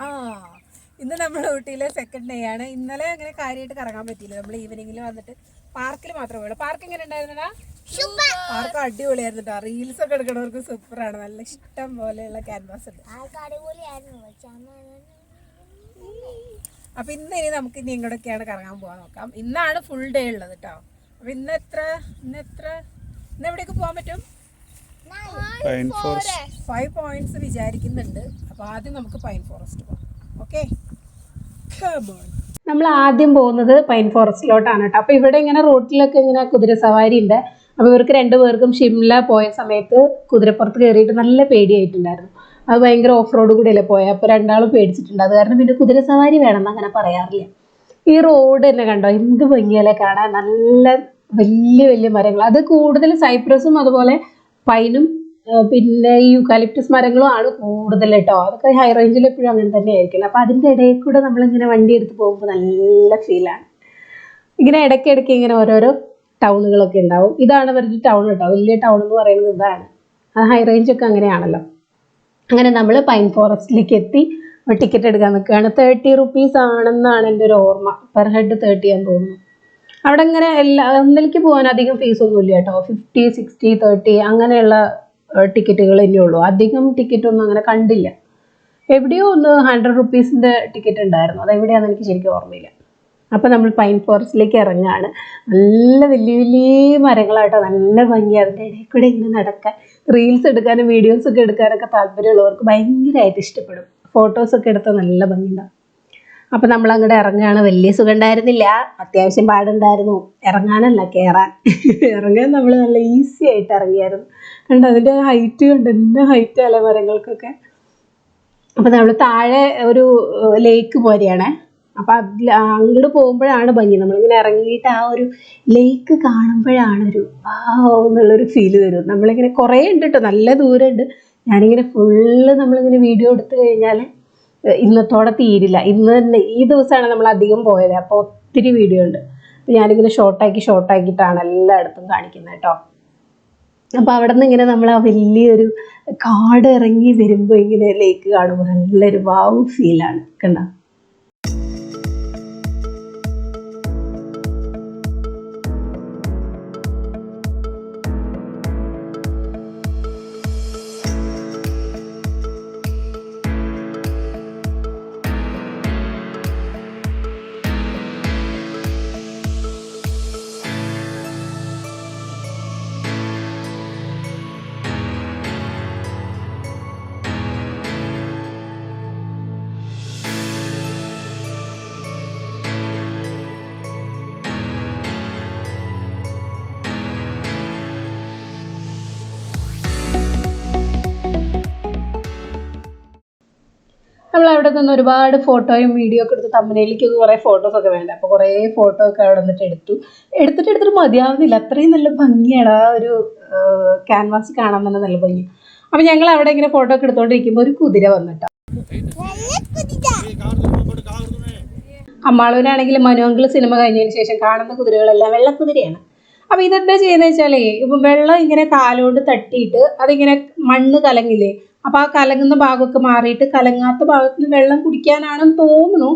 ആ ഇന്ന് നമ്മൾ ഊട്ടിയിലെ സെക്കൻഡ് ഡേ ആണ്. ഇന്നലെ അങ്ങനെ കാര്യമായിട്ട് കറങ്ങാൻ പറ്റിയില്ല. നമ്മൾ ഈവനിങ്ങിൽ വന്നിട്ട് പാർക്കിൽ മാത്രമേ ഉള്ളൂ. പാർക്ക് എങ്ങനെ ഉണ്ടായിരുന്നടാ? പാർക്ക് അടിപൊളിയായിരുന്നു കേട്ടോ. റീൽസ് ഒക്കെ എടുക്കണവർക്ക് സൂപ്പറാണ്. നല്ല ഇഷ്ടം പോലെയുള്ള ക്യാൻവാസ് ഉണ്ട്. അപ്പൊ ഇനി നമുക്ക് ഇനി എങ്ങോട്ടൊക്കെയാണ് കറങ്ങാൻ പോകാൻ നോക്കാം. ഇന്നാണ് ഫുൾ ഡേ ഉള്ളത് കേട്ടോ. അപ്പൊ ഇന്ന് എവിടേക്ക് പോകാൻ പറ്റും? 5 പോയിന്റ്സ് വിചാരിക്കുന്നുണ്ട്. അപ്പൊ ആദ്യം നമുക്ക് പൈൻ ഫോറസ്റ്റ് പോകാം. ഓക്കെ, നമ്മൾ ആദ്യം പോകുന്നത് പൈൻ ഫോറസ്റ്റിലോട്ടാണ് കേട്ടോ. അപ്പൊ ഇവിടെ ഇങ്ങനെ റോഡിലൊക്കെ ഇങ്ങനെ കുതിര സവാരി ഉണ്ട്. അപ്പൊ ഇവർക്ക് രണ്ടുപേർക്കും ഷിംല പോയ സമയത്ത് കുതിരപ്പുറത്ത് കയറിയിട്ട് നല്ല പേടിയായിട്ടുണ്ടായിരുന്നു. അത് ഭയങ്കര ഓഫ് റോഡ് കൂടിയല്ലേ പോയത്. അപ്പൊ രണ്ടാളും പേടിച്ചിട്ടുണ്ട്. അത് കാരണം പിന്നെ കുതിര സവാരി വേണമെന്ന് അങ്ങനെ പറയാറില്ല. ഈ റോഡ് തന്നെ കണ്ടോ, എന്ത് ഭംഗിയല്ലേ കാണാൻ. നല്ല വലിയ വലിയ മരങ്ങൾ, അത് കൂടുതൽ സൈപ്രസും അതുപോലെ പൈനും പിന്നെ ഈ യൂക്കാലിപ്റ്റസ് മരങ്ങളും ആണ് കൂടുതൽ കേട്ടോ. അതൊക്കെ ഹൈ റേഞ്ചിൽ എപ്പോഴും അങ്ങനെ തന്നെ ആയിരിക്കില്ല. അപ്പൊ അതിൻ്റെ ഇടയിൽ കൂടെ നമ്മളിങ്ങനെ വണ്ടി എടുത്ത് പോകുമ്പോൾ നല്ല ഫീലാണ്. ഇങ്ങനെ ഇടയ്ക്കിടയ്ക്ക് ഇങ്ങനെ ഓരോരോ ടൗണുകളൊക്കെ ഉണ്ടാവും. ഇതാണ് അവരുടെ ടൗൺ കേട്ടോ. വലിയ ടൗൺ എന്ന് പറയുന്നത് ഇതാണ്. അത് ഹൈ റേഞ്ച് ഒക്കെ അങ്ങനെയാണല്ലോ. അങ്ങനെ നമ്മൾ പൈൻ ഫോറസ്റ്റിലേക്ക് എത്തി. ടിക്കറ്റ് എടുക്കാൻ നിൽക്കുകയാണ്. 30 റുപ്പീസ് ആണെന്നാണ് എൻ്റെ ഒരു ഓർമ്മ. പെർ ഹെഡ് 30 ആണെന്ന് തോന്നുന്നു. അവിടെ ഇങ്ങനെ ഒന്നിലേക്ക് പോകാൻ അധികം ഫീസ് ഒന്നുമില്ല കേട്ടോ. 50, 60, 30 അങ്ങനെയുള്ള ടിക്കറ്റുകൾ തന്നെ ഉള്ളൂ. അധികം ടിക്കറ്റ് ഒന്നും അങ്ങനെ കണ്ടില്ല. എവിടെയോ ഒന്ന് 100 റുപ്പീസിൻ്റെ ടിക്കറ്റ് ഉണ്ടായിരുന്നു. അതെവിടെയാണെന്ന് എനിക്ക് ശരിക്കും ഓർമ്മയില്ല. അപ്പം നമ്മൾ പൈൻ ഫോറസ്റ്റിലേക്ക് ഇറങ്ങുകയാണ്. നല്ല വലിയ വലിയ മരങ്ങളായിട്ടോ, നല്ല ഭംഗി. അതിൻ്റെ ഇടയിൽ കൂടെ ഇങ്ങനെ നടക്കാൻ, റീൽസ് എടുക്കാനും വീഡിയോസൊക്കെ എടുക്കാനൊക്കെ താല്പര്യമുള്ളവർക്ക് ഭയങ്കരമായിട്ട് ഇഷ്ടപ്പെടും. ഫോട്ടോസൊക്കെ എടുത്താൽ നല്ല ഭംഗിയുണ്ടാവും. അപ്പം നമ്മൾ അങ്ങോട്ട് ഇറങ്ങുകയാണ്. വലിയ സുഖം ഉണ്ടായിരുന്നില്ല, അത്യാവശ്യം പാടുണ്ടായിരുന്നു. ഇറങ്ങാനല്ല, കയറാൻ. ഇറങ്ങാൻ നമ്മൾ നല്ല ഈസി ആയിട്ട് ഇറങ്ങിയായിരുന്നു. കണ്ടോ അതിൻ്റെ ഹൈറ്റ് കണ്ടോ, എന്ത് ഹൈറ്റ് അല്ല മരങ്ങൾക്കൊക്കെ. അപ്പം നമ്മൾ താഴെ ഒരു ലേക്ക് പോലെയാണേ. അപ്പം അതിൽ അങ്ങോട്ട് പോകുമ്പോഴാണ് ഭംഗി. നമ്മളിങ്ങനെ ഇറങ്ങിയിട്ട് ആ ഒരു ലേക്ക് കാണുമ്പോഴാണ് എന്നുള്ളൊരു ഫീല് വരും. നമ്മളിങ്ങനെ കുറേ ഉണ്ട് കേട്ടോ, നല്ല ദൂരമുണ്ട്. ഞാനിങ്ങനെ ഫുള്ള് നമ്മളിങ്ങനെ വീഡിയോ എടുത്തു കഴിഞ്ഞാൽ ഇന്നത്തോടെ തീരില്ല. ഇന്ന് തന്നെ ഈ ദിവസമാണ് നമ്മൾ അധികം പോയത്. അപ്പോൾ ഒത്തിരി വീഡിയോ ഉണ്ട്. അപ്പോൾ ഞാനിങ്ങനെ ഷോർട്ടാക്കിയിട്ടാണ് എല്ലായിടത്തും കാണിക്കുന്നത് കേട്ടോ. അപ്പോൾ അവിടെ നിന്ന് ഇങ്ങനെ നമ്മൾ ആ വലിയൊരു കാട് ഇറങ്ങി വരുമ്പോൾ ഇങ്ങനെ ലേക്ക് കാണുമ്പോൾ നല്ലൊരു വാവ് ഫീലാണ്. കണ്ടോ? നമ്മൾ അവിടെ നിന്ന് ഒരുപാട് ഫോട്ടോയും വീഡിയോ ഒക്കെ എടുത്ത് തമ്പനയിലേക്ക് കുറേ ഫോട്ടോസൊക്കെ വേണ്ട. അപ്പോൾ കുറേ ഫോട്ടോ ഒക്കെ അവിടെ നിന്നിട്ട് എടുത്തിട്ട് മതിയാവുന്നില്ല. അത്രയും നല്ല ഭംഗിയാണ്. ആ ഒരു ക്യാൻവാസ് കാണാൻ തന്നെ നല്ല ഭംഗി. അപ്പം ഞങ്ങൾ അവിടെ ഇങ്ങനെ ഫോട്ടോ ഒക്കെ എടുത്തുകൊണ്ടിരിക്കുമ്പോൾ ഒരു കുതിര വന്നിട്ടോ. അമ്മാളൂരാണെങ്കിൽ മനുവങ്കിൾ സിനിമ കഴിഞ്ഞതിന് ശേഷം കാണുന്ന കുതിരകളെല്ലാം വെള്ളക്കുതിരയാണ്. അപ്പം ഇതെന്താ ചെയ്യുന്നത് വെച്ചാലേ, ഇപ്പം വെള്ളം ഇങ്ങനെ കാലുകൊണ്ട് തട്ടിയിട്ട് അതിങ്ങനെ മണ്ണ് കലങ്ങില്ലേ, അപ്പോൾ ആ കലങ്ങുന്ന ഭാഗമൊക്കെ മാറിയിട്ട് കലങ്ങാത്ത ഭാഗത്ത് നിന്ന് വെള്ളം കുടിക്കാനാണെന്ന് തോന്നുന്നു.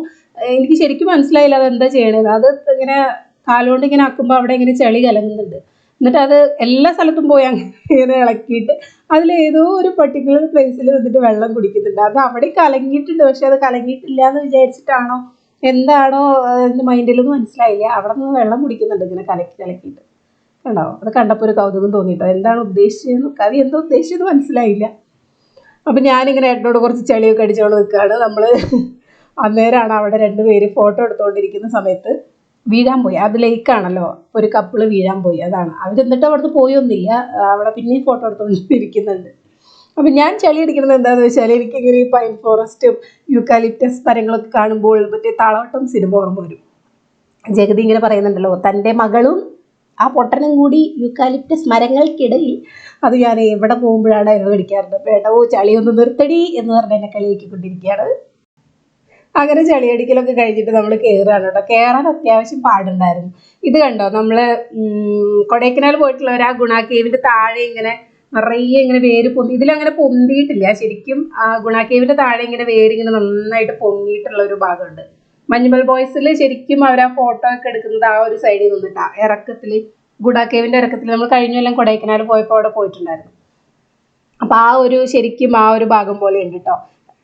എനിക്ക് ശരിക്കും മനസ്സിലായില്ല അതെന്താ ചെയ്യണത്. അത് ഇങ്ങനെ കാലുകൊണ്ട് ഇങ്ങനെ ആക്കുമ്പോൾ അവിടെ ഇങ്ങനെ ചെളി കലങ്ങുന്നുണ്ട്. എന്നിട്ട് അത് എല്ലാ സ്ഥലത്തും പോയി അങ്ങനെ ഇളക്കിയിട്ട് അതിലേതോ ഒരു പർട്ടിക്കുലർ പ്ലേസിൽ നിന്നിട്ട് വെള്ളം കുടിക്കുന്നുണ്ട്. അത് അവിടെ കലങ്ങിയിട്ടുണ്ട്, പക്ഷെ അത് കലങ്ങിയിട്ടില്ല എന്ന് വിചാരിച്ചിട്ടാണോ എന്താണോ എൻ്റെ മൈൻഡിലൊന്നും മനസ്സിലായില്ല. അവിടെ നിന്ന് വെള്ളം കുടിക്കുന്നുണ്ട് ഇങ്ങനെ കലക്കിയിട്ട്. കണ്ടോ? അത് കണ്ടപ്പോൾ ഒരു കൗതുകം തോന്നിയിട്ടോ. എന്താണ് ഉദ്ദേശിച്ചതെന്ന്, കവി എന്താ ഉദ്ദേശിച്ചത് മനസ്സിലായില്ല. അപ്പം ഞാനിങ്ങനെ ഏട്ടനോട് കുറച്ച് ചെളിയൊക്കെ അടിച്ചുകൊണ്ട് നിൽക്കുകയാണ്. നമ്മൾ അന്നേരമാണ് അവിടെ 2 പേര് ഫോട്ടോ എടുത്തുകൊണ്ടിരിക്കുന്ന സമയത്ത് വീഴാൻ പോയി. അത് ലേക്കാണല്ലോ, ഒരു കപ്പിള് വീഴാൻ പോയി. അതാണ് അവരെന്നിട്ട് അവിടുന്ന് പോയൊന്നുമില്ല, അവിടെ പിന്നെയും ഫോട്ടോ എടുത്തുകൊണ്ടിരിക്കുന്നുണ്ട്. അപ്പം ഞാൻ ചെളി അടിക്കുന്നത് എന്താണെന്ന് വെച്ചാൽ, എനിക്കിങ്ങനെ ഈ പൈൻ ഫോറസ്റ്റും യൂക്കാലിപ്റ്റസ് മരങ്ങളൊക്കെ കാണുമ്പോൾ മറ്റേ താളവട്ടം സിനിമ ഓർമ്മ വരും. ജഗതി ഇങ്ങനെ പറയുന്നുണ്ടല്ലോ, തൻ്റെ മകളും ആ പൊട്ടനും കൂടി യൂക്കാലിപ്റ്റസ് മരങ്ങൾക്കിടയിൽ. അത് ഞാൻ എവിടെ പോകുമ്പോഴാണ് അതിനെ കടിക്കാറുണ്ട്. അപ്പോൾ ഏട്ടോ ചളിയൊന്ന് നിർത്തടി എന്ന് പറഞ്ഞ് എന്നെ കളിയാക്കിക്കൊണ്ടിരിക്കുകയാണ്. അങ്ങനെ ചളിയടിക്കലൊക്കെ കഴിഞ്ഞിട്ട് നമ്മൾ കയറുകയാണ് കേട്ടോ. കയറാൻ അത്യാവശ്യം പാടുണ്ടായിരുന്നു. ഇത് കണ്ടോ, നമ്മൾ കൊടൈക്കനാൽ പോയിട്ടുള്ളവർ ആ ഗുണ കേവിൻ്റെ താഴെ ഇങ്ങനെ നിറയെ ഇങ്ങനെ വേര് പൊന്തി, ഇതിലങ്ങനെ പൊന്തിയിട്ടില്ല ശരിക്കും. ഗുണ കേവിന്റെ താഴെ ഇങ്ങനെ വേര് ഇങ്ങനെ നന്നായിട്ട് പൊങ്ങിയിട്ടുള്ള ഒരു ഭാഗമുണ്ട്. മഞ്ഞുമൽ ബോയ്സിൽ ശരിക്കും അവർ ആ ഫോട്ടോ ഒക്കെ എടുക്കുന്നത് ആ ഒരു സൈഡിൽ നിന്നിട്ടാ, ഇറക്കത്തിൽ, ഗുഡ കേവിന്റെ ഇറക്കത്തിൽ. നമ്മൾ കഴിഞ്ഞ കൊല്ലം കൊടൈക്കനാൽ പോയപ്പോൾ അവിടെ പോയിട്ടുണ്ടായിരുന്നു. അപ്പൊ ആ ഒരു ശരിക്കും ആ ഒരു ഭാഗം പോലെ ഉണ്ട് കേട്ടോ.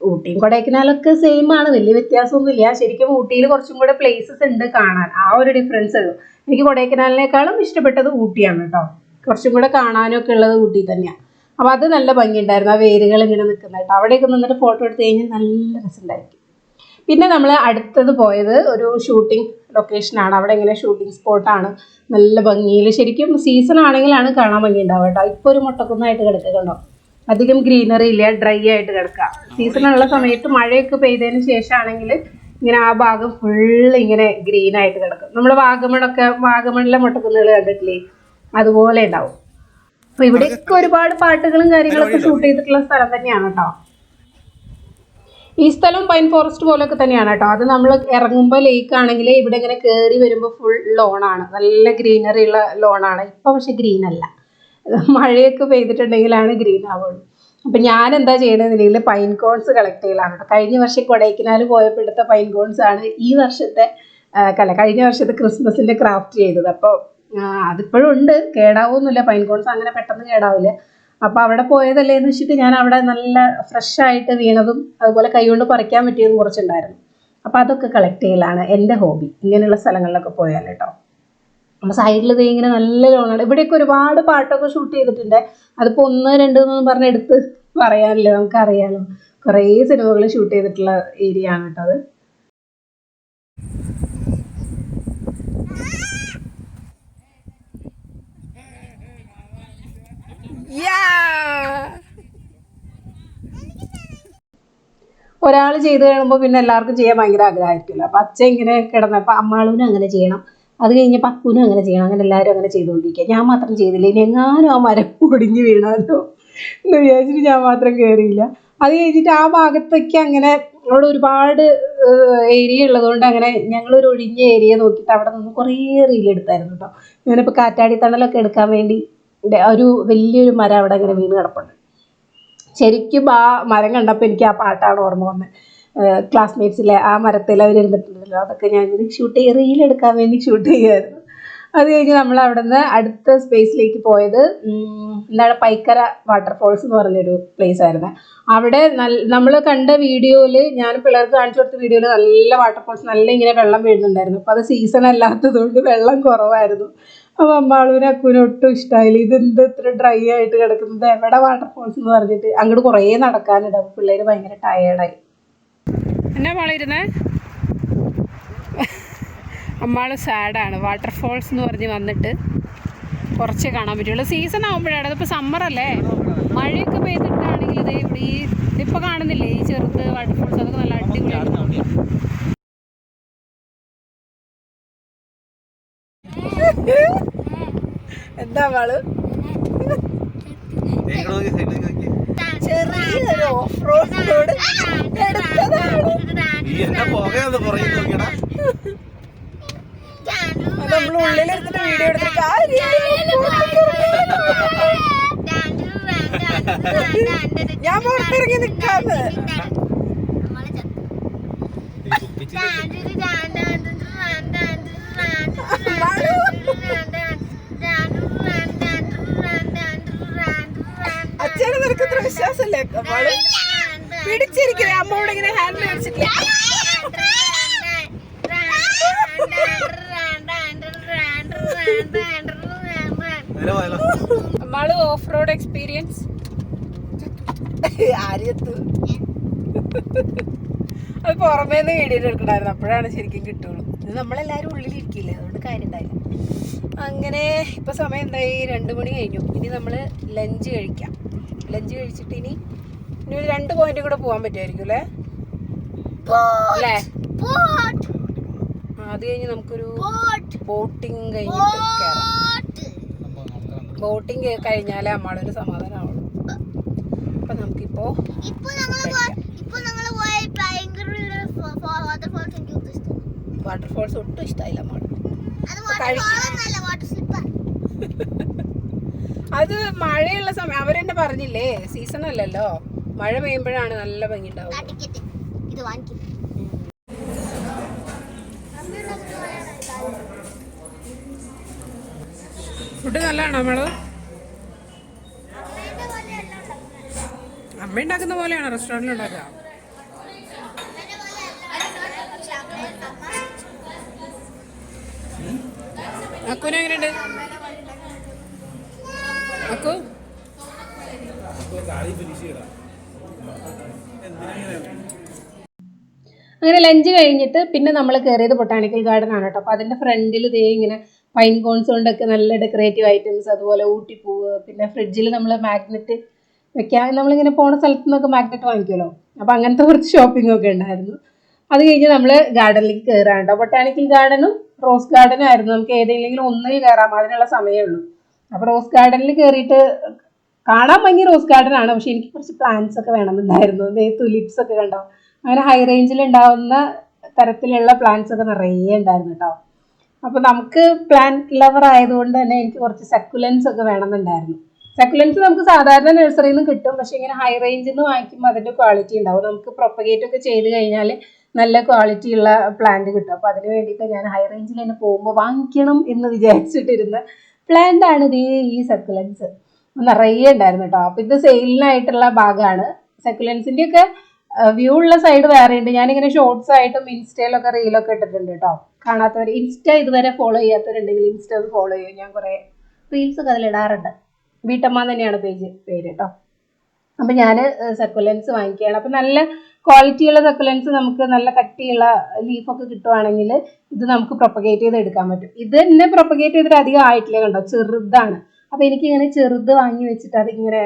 ഊട്ടിയും കൊടൈക്കനാലൊക്കെ സെയിം ആണ്, വലിയ വ്യത്യാസമൊന്നുമില്ല. ശരിക്കും ഊട്ടിയിൽ കുറച്ചും കൂടെ പ്ലേസസ് ഉണ്ട് കാണാൻ, ആ ഒരു ഡിഫറൻസ് ഉള്ളൂ. എനിക്ക് കൊടൈക്കനാലിനേക്കാളും ഇഷ്ടപ്പെട്ടത് ഊട്ടിയാണ് കേട്ടോ. കുറച്ചും കൂടെ കാണാനും ഒക്കെ ഉള്ളത് ഊട്ടി തന്നെയാണ്. അപ്പോൾ അത് നല്ല ഭംഗിയുണ്ടായിരുന്നു, ആ വേരുകൾ ഇങ്ങനെ നിൽക്കുന്നത് കേട്ടോ. അവിടെയൊക്കെ നിന്നിട്ട് ഫോട്ടോ എടുത്ത് കഴിഞ്ഞാൽ നല്ല രസമുണ്ടായിരിക്കും. പിന്നെ നമ്മൾ അടുത്തത് പോയത് ഒരു ഷൂട്ടിംഗ് ലൊക്കേഷനാണ്. അവിടെ ഇങ്ങനെ ഷൂട്ടിംഗ് സ്പോട്ടാണ്, നല്ല ഭംഗിയിൽ. ശരിക്കും സീസൺ ആണെങ്കിലാണ് കാണാൻ ഭംഗി ഉണ്ടാവുക കേട്ടോ. ഇപ്പോൾ ഒരു മുട്ടക്കുന്നായിട്ട് കിടക്കുന്നുണ്ടോ, അധികം ഗ്രീനറി ഇല്ല, ഡ്രൈ ആയിട്ട് കിടക്കുക. സീസണുള്ള സമയത്ത് മഴയൊക്കെ പെയ്തതിന് ശേഷമാണെങ്കിൽ ഇങ്ങനെ ആ ഭാഗം ഫുള്ള് ഇങ്ങനെ ഗ്രീൻ ആയിട്ട് കിടക്കും. നമ്മൾ വാഗമണിലെ മുട്ടക്കുന്നുകൾ കണ്ടിട്ടില്ലേ, അതുപോലെ ഉണ്ടാവും. അപ്പൊ ഇവിടെയൊക്കെ ഒരുപാട് പാട്ടുകളും കാര്യങ്ങളൊക്കെ ഷൂട്ട് ചെയ്തിട്ടുള്ള സ്ഥലം തന്നെയാണ് കേട്ടോ. ഈ സ്ഥലം പൈൻ ഫോറസ്റ്റ് പോലൊക്കെ തന്നെയാണ് കേട്ടോ. അത് നമ്മൾ ഇറങ്ങുമ്പോൾ ലേക്ക് ആണെങ്കിൽ ഇവിടെ ഇങ്ങനെ കയറി വരുമ്പോൾ ഫുൾ ലോണാണ്, നല്ല ഗ്രീനറി ഉള്ള ലോണാണ്. ഇപ്പം പക്ഷെ ഗ്രീൻ അല്ല, മഴയൊക്കെ പെയ്തിട്ടുണ്ടെങ്കിലാണ് ഗ്രീൻ ആവുള്ളൂ. അപ്പം ഞാൻ എന്താ ചെയ്യണമെന്നുണ്ടെങ്കിൽ പൈൻ കോൺസ് കളക്ട് ചെയ്യലാണ് കേട്ടോ. കഴിഞ്ഞ വർഷം കൊടൈക്കനാൽ പോയപ്പോൾ എടുത്ത പൈൻ കോൺസ് ആണ് ഈ വർഷത്തെ കഴിഞ്ഞ വർഷത്തെ ക്രിസ്മസിൻ്റെ ക്രാഫ്റ്റ് ചെയ്തത്. അപ്പോൾ അതിപ്പോഴും ഉണ്ട്, കേടാവൊന്നുമില്ല. പൈൻ കോൺസ് അങ്ങനെ പെട്ടെന്ന് കേടാവില്ല. അപ്പോൾ അവിടെ പോയതല്ലേ എന്ന് വെച്ചിട്ട് ഞാൻ അവിടെ നല്ല ഫ്രഷ് ആയിട്ട് വീണതും അതുപോലെ കൈകൊണ്ട് പറിക്കാൻ പറ്റിയതും കുറച്ചുണ്ടായിരുന്നു. അപ്പോൾ അതൊക്കെ കളക്ട് ചെയ്യലാണ് എൻ്റെ ഹോബി, ഇങ്ങനെയുള്ള സ്ഥലങ്ങളിലൊക്കെ പോയാൽ കേട്ടോ. നമ്മൾ സൈഡിൽ ഇങ്ങനെ നല്ല ലോണാണ്. ഇവിടെയൊക്കെ ഒരുപാട് പാട്ടൊക്കെ ഷൂട്ട് ചെയ്തിട്ടുണ്ട്. അതിപ്പോൾ 1, 2 എന്നൊന്നും പറഞ്ഞ് എടുത്ത് പറയാനില്ല, നമുക്കറിയാലോ. കുറേ സിനിമകൾ ഷൂട്ട് ചെയ്തിട്ടുള്ള ഏരിയ ആണ് കേട്ടോ അത്. ഒരാൾ ചെയ്ത് കഴിയുമ്പോൾ പിന്നെ എല്ലാവർക്കും ചെയ്യാൻ ഭയങ്കര ആഗ്രഹമായിരിക്കുമല്ലോ. അപ്പം അച്ഛൻ ഇങ്ങനെ കിടന്നപ്പോൾ അമ്മാളൂനും അങ്ങനെ ചെയ്യണം, അത് കഴിഞ്ഞപ്പോൾ അക്കുനും അങ്ങനെ ചെയ്യണം, അങ്ങനെ എല്ലാവരും അങ്ങനെ ചെയ്തുകൊണ്ടിരിക്കുക. ഞാൻ മാത്രം ചെയ്തില്ല, ഇനി എങ്ങാനും ആ മരം പൊടിഞ്ഞ് വീണാലോ എന്ന് വിചാരിച്ചിട്ട് ഞാൻ മാത്രം കയറിയില്ല. അത് കഴിഞ്ഞിട്ട് ആ ഭാഗത്തൊക്കെ അങ്ങനെ അവിടെ ഒരുപാട് ഏരിയ ഉള്ളതുകൊണ്ട് അങ്ങനെ ഞങ്ങളൊരു ഒഴിഞ്ഞ ഏരിയ നോക്കിയിട്ട് അവിടെ നിന്ന് കുറേ റീലെടുത്തായിരുന്നു കേട്ടോ. ഞാനിപ്പോൾ കാറ്റാടി തണലൊക്കെ എടുക്കാൻ വേണ്ടി ഒരു വലിയൊരു മരം അവിടെ അങ്ങനെ വീണ് കിടപ്പുണ്ട്. ശരിക്കും ആ മരം കണ്ടപ്പോൾ എനിക്ക് ആ പാട്ടാണ് ഓർമ്മ വന്നത്. ക്ലാസ്മേറ്റ്സിലെ ആ മരത്തിൽ അവരെടുത്തിട്ടുണ്ടല്ലോ, അതൊക്കെ ഞാൻ റീലെടുക്കാൻ വേണ്ടി ഷൂട്ട് ചെയ്യുമായിരുന്നു. അത് കഴിഞ്ഞ് നമ്മൾ അവിടെ നിന്ന് അടുത്ത സ്പേസിലേക്ക് പോയത് എന്താണ് പൈക്കര വാട്ടർഫോൾസ് എന്ന് പറഞ്ഞൊരു പ്ലേസ് ആയിരുന്നു. അവിടെ നമ്മൾ കണ്ട വീഡിയോയിൽ, ഞാൻ പിള്ളേർക്ക് കാണിച്ചു കൊടുത്ത വീഡിയോയിൽ നല്ല വാട്ടർഫോൾസ്, നല്ല ഇങ്ങനെ വെള്ളം വീഴുന്നുണ്ടായിരുന്നു. അപ്പോൾ അത് സീസൺ അല്ലാത്തതുകൊണ്ട് വെള്ളം കുറവായിരുന്നു. അപ്പോൾ അമ്മാളൂനും അക്കൂനും ഒട്ടും ഇഷ്ടമായില്ല. ഇതെന്ത് ഇത്ര ഡ്രൈ ആയിട്ട് കിടക്കുന്നത്, എവിടെ വാട്ടർഫോൾസ് എന്ന് പറഞ്ഞിട്ട് അങ്ങോട്ട് കുറേ നടക്കാനുണ്ട്. അപ്പോൾ പിള്ളേർ ഭയങ്കര ടയേർഡായി. എന്നാ മോളിരുന്നേ, അമ്മാൾ സാഡാണ്. വാട്ടർഫോൾസ് എന്ന് പറഞ്ഞ് വന്നിട്ട് കുറച്ച് കാണാൻ പറ്റുള്ളൂ. സീസൺ ആകുമ്പോഴാണ്, അതിപ്പോൾ സമ്മറല്ലേ, മഴയൊക്കെ പെയ്തിട്ടാണെങ്കിൽ ഇത് ഇവിടെ ഇതിപ്പോൾ കാണുന്നില്ലേ ഈ ചെറുത് വാട്ടർഫോൾസ്, അതൊക്കെ നല്ല അടിപൊളിയാണ്. എന്താ വാള് ചെറിയൊരു ഓഫ് റോഡ് റോഡ് നമ്മൾ ഉള്ളിലെടുത്തിട്ട് വീഡിയോ എടുത്തിട്ട് ഞാൻ പുറത്തിറങ്ങി നിക്കാന്ന്. അച്ഛനെ നിനക്ക് ഇത്ര വിശ്വാസല്ലേ, പിടിച്ചിരിക്കണേ അമ്മോട് ഇങ്ങനെ ഹാൻഡ് മേടിച്ചിട്ടില്ല. നമ്മള് ഓഫ് റോഡ് എക്സ്പീരിയൻസ് ആര്യത്ത് അത് പുറമേന്ന് വീഡിയോ എടുക്കണമായിരുന്നു, അപ്പോഴാണ് ശരിക്കും കിട്ടുള്ളൂ. ഇത് നമ്മളെല്ലാവരും ഉള്ളിലിരിക്കില്ലേ, അതുകൊണ്ട് കാര്യം ഉണ്ടായില്ല. അങ്ങനെ ഇപ്പം സമയം എന്തായി, 2 മണി കഴിഞ്ഞു. ഇനി നമ്മൾ ലഞ്ച് കഴിക്കാം. ലഞ്ച് കഴിച്ചിട്ട് ഇനി ഒരു 2 പോയിന്റ് കൂടെ പോകാൻ പറ്റുമായിരിക്കും അല്ലേ അല്ലേ. അത് കഴിഞ്ഞ് നമുക്കൊരു ബോട്ടിങ് കഴിഞ്ഞിട്ട് കയറാം. ബോട്ടിങ് കഴിഞ്ഞാലേ നമ്മളൊരു സമാധാനമാവുള്ളൂ. അപ്പം നമുക്കിപ്പോ വാട്ടർഫോൾസ് ഒട്ടും ഇഷ്ടമായില്ല നമ്മൾ. അത് മഴയുള്ള സമയം അവരെന്നെ പറഞ്ഞില്ലേ, സീസൺ അല്ലല്ലോ, മഴ പെയ്യുമ്പോഴാണ് നല്ല ഭംഗി ഉണ്ടാവും. ഫുഡ് നല്ലതാണോ? നമ്മള് അമ്മ ഉണ്ടാക്കുന്ന പോലെയാണോ റെസ്റ്റോറൻറ്റിൽ ഉണ്ടാക്കുക? അക്കുന് എങ്ങനെയുണ്ട്? അക്കു അങ്ങനെ ലഞ്ച് കഴിഞ്ഞിട്ട് പിന്നെ നമ്മൾ കയറിയത് ബൊട്ടാണിക്കൽ ഗാർഡൻ ആണ് കേട്ടോ. അപ്പോൾ അതിൻ്റെ ഫ്രണ്ടിൽ ഇതേ ഇങ്ങനെ പൈൻ കോൺസ് കൊണ്ടൊക്കെ നല്ല ഡെക്കറേറ്റീവ് ഐറ്റംസ്, അതുപോലെ ഊട്ടിപ്പൂവ്, പിന്നെ ഫ്രിഡ്ജിൽ നമ്മൾ മാഗ്നറ്റ് വെക്കാൻ നമ്മളിങ്ങനെ പോണ സ്ഥലത്ത് നിന്നൊക്കെ മാഗ്നറ്റ് വാങ്ങിക്കുമല്ലോ. അപ്പോൾ അങ്ങനത്തെ കുറച്ച് ഷോപ്പിംഗ് ഒക്കെ ഉണ്ടായിരുന്നു. അത് കഴിഞ്ഞ് നമ്മൾ ഗാർഡനിലേക്ക് കയറാൻ കേട്ടോ. ബൊട്ടാണിക്കൽ ഗാർഡനും റോസ് ഗാർഡനും ആയിരുന്നു. നമുക്ക് ഏതെങ്കിലും ഒന്നിൽ കയറാം, അതിനുള്ള സമയമേ ഉള്ളൂ. അപ്പോൾ റോസ് ഗാർഡനിൽ കയറിയിട്ട് കാണാൻ ഭംഗി റോസ് ഗാർഡൻ ആണ്, പക്ഷെ എനിക്ക് കുറച്ച് പ്ലാന്റ്സ് ഒക്കെ വേണമെന്നുണ്ടായിരുന്നു. തുലിപ്സ് ഒക്കെ കണ്ടോ, അങ്ങനെ ഹൈ റേഞ്ചിൽ ഉണ്ടാവുന്ന തരത്തിലുള്ള പ്ലാന്റ്സ് ഒക്കെ നിറയെ ഉണ്ടായിരുന്നു കേട്ടോ. അപ്പോൾ നമുക്ക് പ്ലാന്റ് ലവർ ആയതുകൊണ്ട് തന്നെ എനിക്ക് കുറച്ച് സക്കുലൻസ് ഒക്കെ വേണമെന്നുണ്ടായിരുന്നു. സക്കുലൻസ് നമുക്ക് സാധാരണ നഴ്സറിയിൽ നിന്ന് കിട്ടും, പക്ഷെ ഇങ്ങനെ ഹൈ റേഞ്ചിൽ നിന്ന് വാങ്ങിക്കുമ്പോൾ അതിൻ്റെ ക്വാളിറ്റി ഉണ്ടാവും. നമുക്ക് പ്രൊപ്പഗേറ്റ് ഒക്കെ ചെയ്ത് കഴിഞ്ഞാൽ നല്ല ക്വാളിറ്റി ഉള്ള പ്ലാന്റ് കിട്ടും. അപ്പോൾ അതിന് വേണ്ടിയിട്ട് ഞാൻ ഹൈ റേഞ്ചിൽ തന്നെ പോകുമ്പോൾ വാങ്ങിക്കണം എന്ന് വിചാരിച്ചിട്ടിരുന്ന പ്ലാന്റ് ആണ് ഈ സക്കുലൻസ്. നിറയെ ഉണ്ടായിരുന്നു കേട്ടോ. അപ്പോൾ ഇത് സെയിലിനായിട്ടുള്ള ഭാഗമാണ്. സക്കുലൻസിൻ്റെ ഒക്കെ വ്യൂ ഉള്ള സൈഡ് വേറെ ഉണ്ട്. ഞാനിങ്ങനെ ഷോർട്സ് ആയിട്ടും ഇൻസ്റ്റയിലൊക്കെ റീലൊക്കെ ഇട്ടിട്ടുണ്ട് കേട്ടോ. കാണാത്തവർ, ഇൻസ്റ്റ ഇതുവരെ ഫോളോ ചെയ്യാത്തവരുണ്ടെങ്കിൽ ഇൻസ്റ്റ ഒന്ന് ഫോളോ ചെയ്യും. ഞാൻ കുറേ റീൽസ് ഒക്കെ അതിലിടാറുണ്ട്. വീട്ടമ്മ തന്നെയാണ് പേര് കേട്ടോ. അപ്പം ഞാൻ സക്കുലൻസ് വാങ്ങിക്കുകയാണ്. അപ്പം നല്ല ക്വാളിറ്റിയുള്ള സക്കുലൻസ് നമുക്ക് നല്ല കട്ടിയുള്ള ലീഫൊക്കെ കിട്ടുവാണെങ്കിൽ ഇത് നമുക്ക് പ്രൊപ്പഗേറ്റ് ചെയ്ത് എടുക്കാൻ പറ്റും. ഇത് തന്നെ പ്രൊപ്പഗേറ്റ് ചെയ്തിട്ട് അധികം ആയിട്ടില്ല കണ്ടോ, ചെറുതാണ്. അപ്പം എനിക്കിങ്ങനെ ചെറുത് വാങ്ങി വെച്ചിട്ട് അതിങ്ങനെ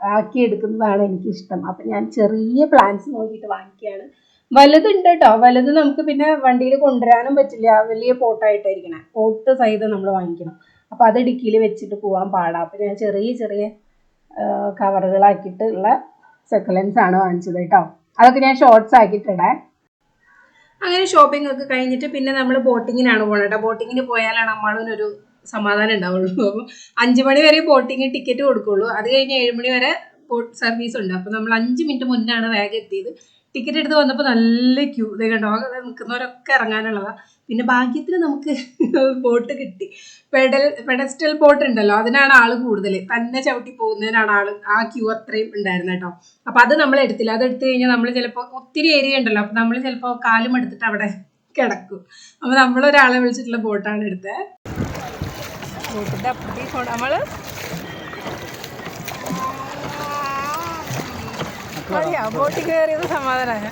ആക്കി എടുക്കുന്നതാണ് എനിക്കിഷ്ടം. അപ്പം ഞാൻ ചെറിയ പ്ലാന്റ്സ് നോക്കിയിട്ട് വാങ്ങിക്കുകയാണ്. വലുതുണ്ട് കേട്ടോ, വലുത് നമുക്ക് പിന്നെ വണ്ടിയിൽ കൊണ്ടുവരാനും പറ്റില്ല, വലിയ പോട്ടായിട്ടായിരിക്കണം, പോട്ട് സഹിതം നമ്മൾ വാങ്ങിക്കണം. അപ്പോൾ അത് ഡിക്കിയിൽ വെച്ചിട്ട് പോകാൻ പാടാം. അപ്പോൾ ഞാൻ ചെറിയ ചെറിയ കവറുകളാക്കിയിട്ടുള്ള സക്കുലൻസ് ആണ് വാങ്ങിച്ചത് കേട്ടോ. അതൊക്കെ ഞാൻ ഷോർട്സ് ആക്കിയിട്ടിടേ. അങ്ങനെ ഷോപ്പിംഗ് ഒക്കെ കഴിഞ്ഞിട്ട് പിന്നെ നമ്മൾ ബോട്ടിങ്ങിനാണ് പോകുന്നത് കേട്ടോ. ബോട്ടിങ്ങിന് പോയാലാണ് നമ്മളൊരു സമാധാനം ഉണ്ടാവുള്ളൂ. അപ്പോൾ 5 മണി വരെ ബോട്ടിങ് ടിക്കറ്റ് കൊടുക്കുള്ളൂ. അത് കഴിഞ്ഞ് 7 മണി വരെ ബോട്ട് സർവീസ് ഉണ്ട്. അപ്പോൾ നമ്മൾ 5 മിനിറ്റ് മുന്നാണ് വേഗം എത്തിയത്. ടിക്കറ്റ് എടുത്ത് വന്നപ്പോൾ നല്ല ക്യൂ. ഇത് കണ്ടോ, നിൽക്കുന്നവരൊക്കെ ഇറങ്ങാനുള്ളതാണ്. പിന്നെ ഭാഗ്യത്തിന് നമുക്ക് ബോട്ട് കിട്ടി. പെഡസ്റ്റൽ ബോട്ട് ഉണ്ടല്ലോ, അതിനാണ് ആൾ കൂടുതൽ. തന്നെ ചവിട്ടി പോകുന്നതിനാണ് ആ ക്യൂ അത്രയും ഉണ്ടായിരുന്നു കേട്ടോ. അപ്പോൾ അത് നമ്മൾ എടുത്തില്ല. അത് എടുത്തു കഴിഞ്ഞാൽ നമ്മൾ ചിലപ്പോൾ ഒത്തിരി ഏരിയ ഉണ്ടല്ലോ, അപ്പോൾ നമ്മൾ ചിലപ്പോൾ കാലും എടുത്തിട്ട് അവിടെ കിടക്കും. അപ്പോൾ നമ്മളൊരാളെ വിളിച്ചിട്ടുള്ള ബോട്ടാണ് എടുത്തത്. ബോട്ടിൻ്റെ അപ്പുറത്തേക്ക് പോകണം നമ്മൾ. ബോട്ടിൽ കയറിയത് സമാധാനമാണ്.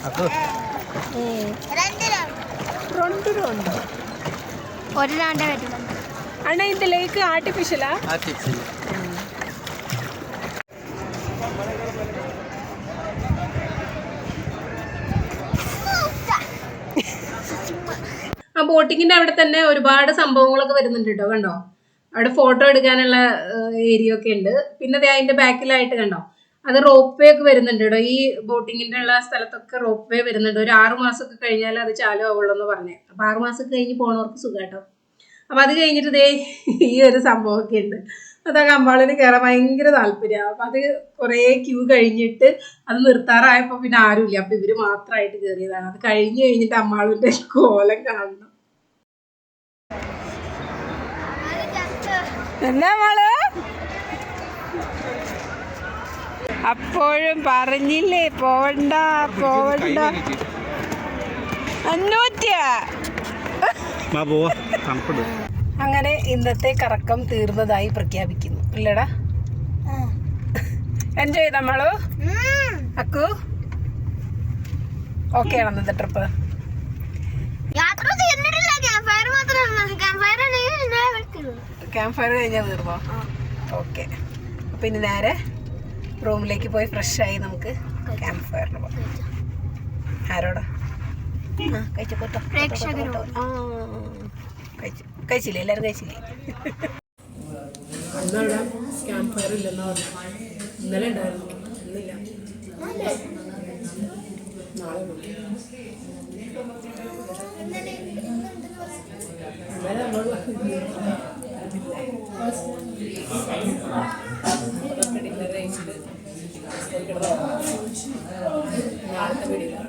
2 രൂപ അണ്ണ. ഇത് ലേക്ക് ആർട്ടിഫിഷ്യലാ? ആ ബോട്ടിങ്ങിന്റെ അവിടെ തന്നെ ഒരുപാട് സംഭവങ്ങളൊക്കെ വരുന്നുണ്ട് കേട്ടോ. കണ്ടോ, അവിടെ ഫോട്ടോ എടുക്കാനുള്ള ഏരിയ ഒക്കെ ഉണ്ട്. പിന്നെ അതിന്റെ ബാക്കിലായിട്ട് കണ്ടോ, അത് റോപ്പ് വേ ഒക്കെ വരുന്നുണ്ട് കേട്ടോ. ഈ ബോട്ടിങ്ങിന്റെ ഉള്ള സ്ഥലത്തൊക്കെ റോപ്പ് വേ വരുന്നുണ്ട്. ഒരു 6 മാസമൊക്കെ കഴിഞ്ഞാൽ അത് ചാലു ആവുള്ളൂ എന്ന് പറഞ്ഞേ. അപ്പോൾ 6 മാസം കഴിഞ്ഞ് പോണവർക്ക് സുഖം കേട്ടോ. അപ്പം അത് കഴിഞ്ഞിട്ട് ഈ ഒരു സംഭവമൊക്കെ ഉണ്ട്. അതൊക്കെ അമ്പാളിന് കയറാൻ ഭയങ്കര താല്പര്യമാണ്. അപ്പം അത് കുറേ ക്യൂ കഴിഞ്ഞിട്ട് അത് നിർത്താറായപ്പോൾ പിന്നെ ആരുമില്ല. അപ്പം ഇവർ മാത്രമായിട്ട് കയറിയതാണ്. അത് കഴിഞ്ഞിട്ട് അമ്മാളിൻ്റെ കോലം കാണണം. എന്നാ മോള്, അപ്പോഴും പറഞ്ഞില്ലേ പോവണ്ട. അങ്ങനെ ഇന്നത്തെ കറക്കം തീർന്നതായി പ്രഖ്യാപിക്കുന്നു. ഇല്ലടാ, എൻജോയ് ചെയ്ത നമ്മള്. അക്കു ഓക്കെ ആണോ ഇന്നത്തെ ട്രിപ്പ്? ക്യാമ്പ് ഫയർ കഴിഞ്ഞാൽ തീർന്നോ? ഓക്കെ. അപ്പം ഇനി നേരെ റൂമിലേക്ക് പോയി ഫ്രഷായി നമുക്ക് ക്യാമ്പ് ഫയറിന് പോകാം. ആരോടാ? കഴിച്ചോട്ടോ. കഴിച്ചില്ലേ? എല്ലാവരും കഴിച്ചില്ലേ? അന്നവിടെ ക്യാമ്പ് ഫയർ ഇല്ലെന്നാ പറഞ്ഞു. ഇന്നലെ ഉണ്ടായിരുന്നു, ഇന്നില്ല. നാളെ ഇന്നലെ നമ്മൾ ഡിന്നർ കഴിച്ചിട്ട് നാളത്തെ വീഡിയോ